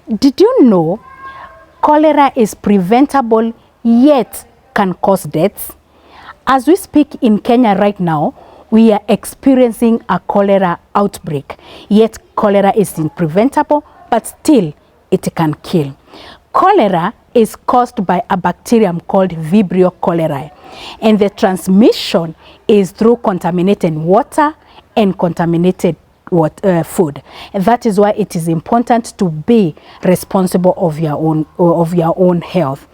Did you know cholera is preventable yet can cause deaths? As we speak in Kenya right now, we are experiencing a cholera outbreak. Yet cholera is preventable, but still it can kill. Cholera is caused by a bacterium called Vibrio cholerae, and the transmission is through contaminated water and contaminated food. And that is why it is important to be responsible of your own health.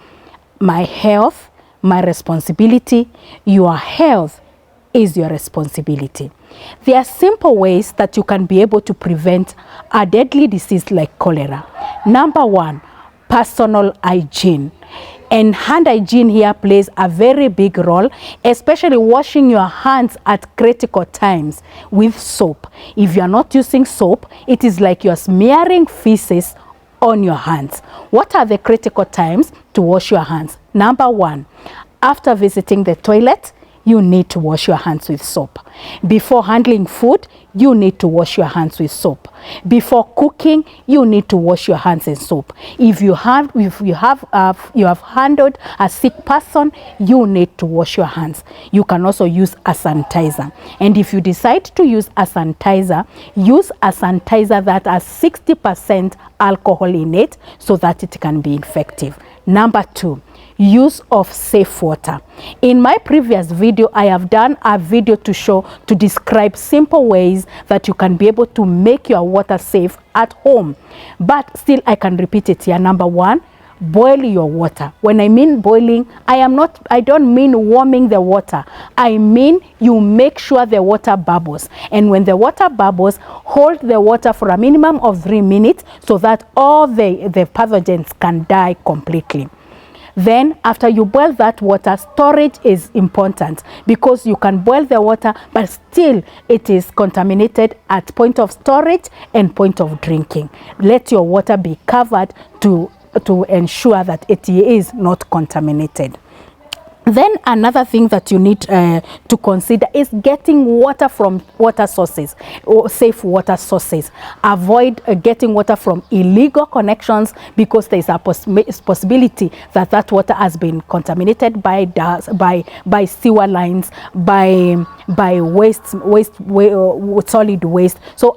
My health, my responsibility. Your health is your responsibility. There are simple ways that you can be able to prevent a deadly disease like cholera. Number one, personal hygiene. And hand hygiene here plays a very big role, especially washing your hands at critical times with soap. If you are not using soap, it is like you are smearing feces on your hands. What are the critical times to wash your hands? Number one, after visiting the toilet, you need to wash your hands with soap. Before handling food, you need to wash your hands with soap. Before cooking, you need to wash your hands in soap. If you have handled a sick person, you need to wash your hands. You can also use a sanitizer. And if you decide to use a sanitizer that has 60% alcohol in it so that it can be effective. Number two, use of safe water. In my previous video, I have done a video to describe simple ways that you can be able to make your water safe at home. But still, I can repeat it here. Number one, boil your water. When I mean boiling, I don't mean warming the water. I mean you make sure the water bubbles. And when the water bubbles, hold the water for a minimum of 3 minutes so that all the pathogens can die completely. Then after you boil that water, storage is important because you can boil the water, but still it is contaminated at point of storage and point of drinking. Let your water be covered to ensure that it is not contaminated. Then another thing that you need to consider is getting water from water sources or safe water sources. Avoid getting water from illegal connections because there is a possibility that that water has been contaminated by sewer lines, by solid waste. So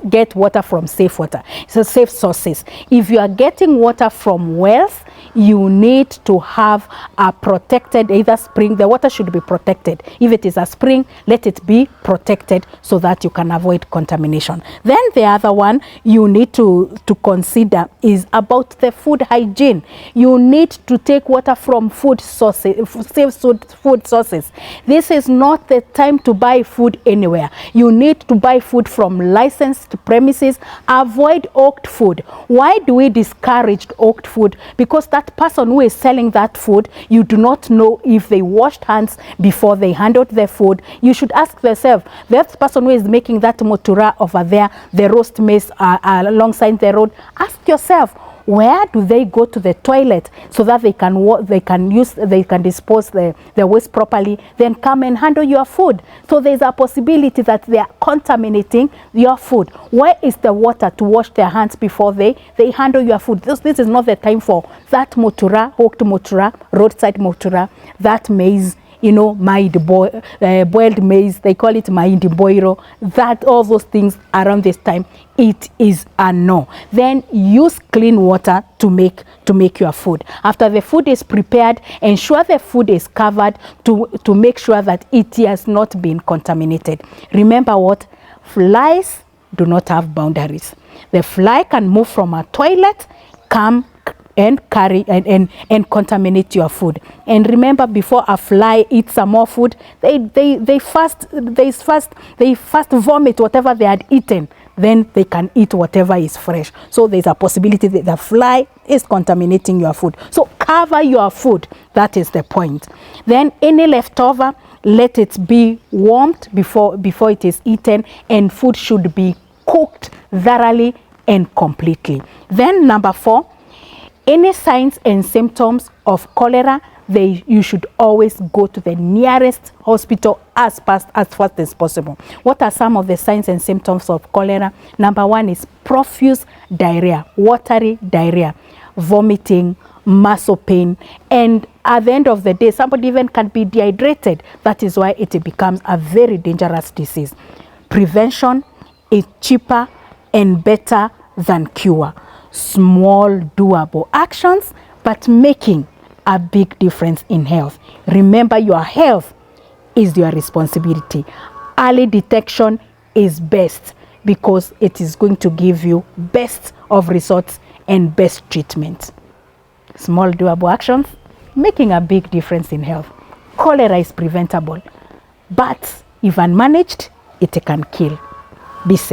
get water from safe water, so safe sources. If you are getting water from wells, you need to have a protected either spring. The water should be protected. If it is a spring, let it be protected so that you can avoid contamination. Then the other one you need to consider is about the food hygiene. You need to take water from food sources, safe food sources. This is not the time to buy food anywhere. You need to buy food from licensed premises. Avoid oaked food. Why do we discourage oaked food? Because that person who is selling that food, you do not know if they washed hands before they handled the food. You should ask yourself, that person who is making that motura over there, the roast maize alongside the road, ask yourself, where do they go to the toilet so that they can dispose the waste properly, then come and handle your food? So there's a possibility that they are contaminating your food. Where is the water to wash their hands before they handle your food? This is not the time for that motura, hooked motura, roadside motura, that maize, you know, boiled maize, they call it mahindi boiro, that all those things around this time, it is a no. Then use clean water to make your food. After the food is prepared, ensure the food is covered to make sure that it has not been contaminated. Remember what? Flies do not have boundaries. The fly can move from a toilet, come and carry and contaminate your food. And remember, before a fly eats some more food, they first vomit whatever they had eaten. Then they can eat whatever is fresh. So there's a possibility that the fly is contaminating your food. So cover your food. That is the point. Then any leftover, let it be warmed before it is eaten, and food should be cooked thoroughly and completely. Then number 4, any signs and symptoms of cholera you should always go to the nearest hospital as fast as possible. What are some of the signs and symptoms of cholera? Number one is profuse diarrhea, watery diarrhea, vomiting, muscle pain, and at the end of the day, somebody even can be dehydrated. That is why it becomes a very dangerous disease. Prevention is cheaper and better than cure. Small, doable actions, but making a big difference in health. Remember, your health is your responsibility. Early detection is best because it is going to give you best of results and best treatment. Small, doable actions, making a big difference in health. Cholera is preventable, but if unmanaged, it can kill. Be safe.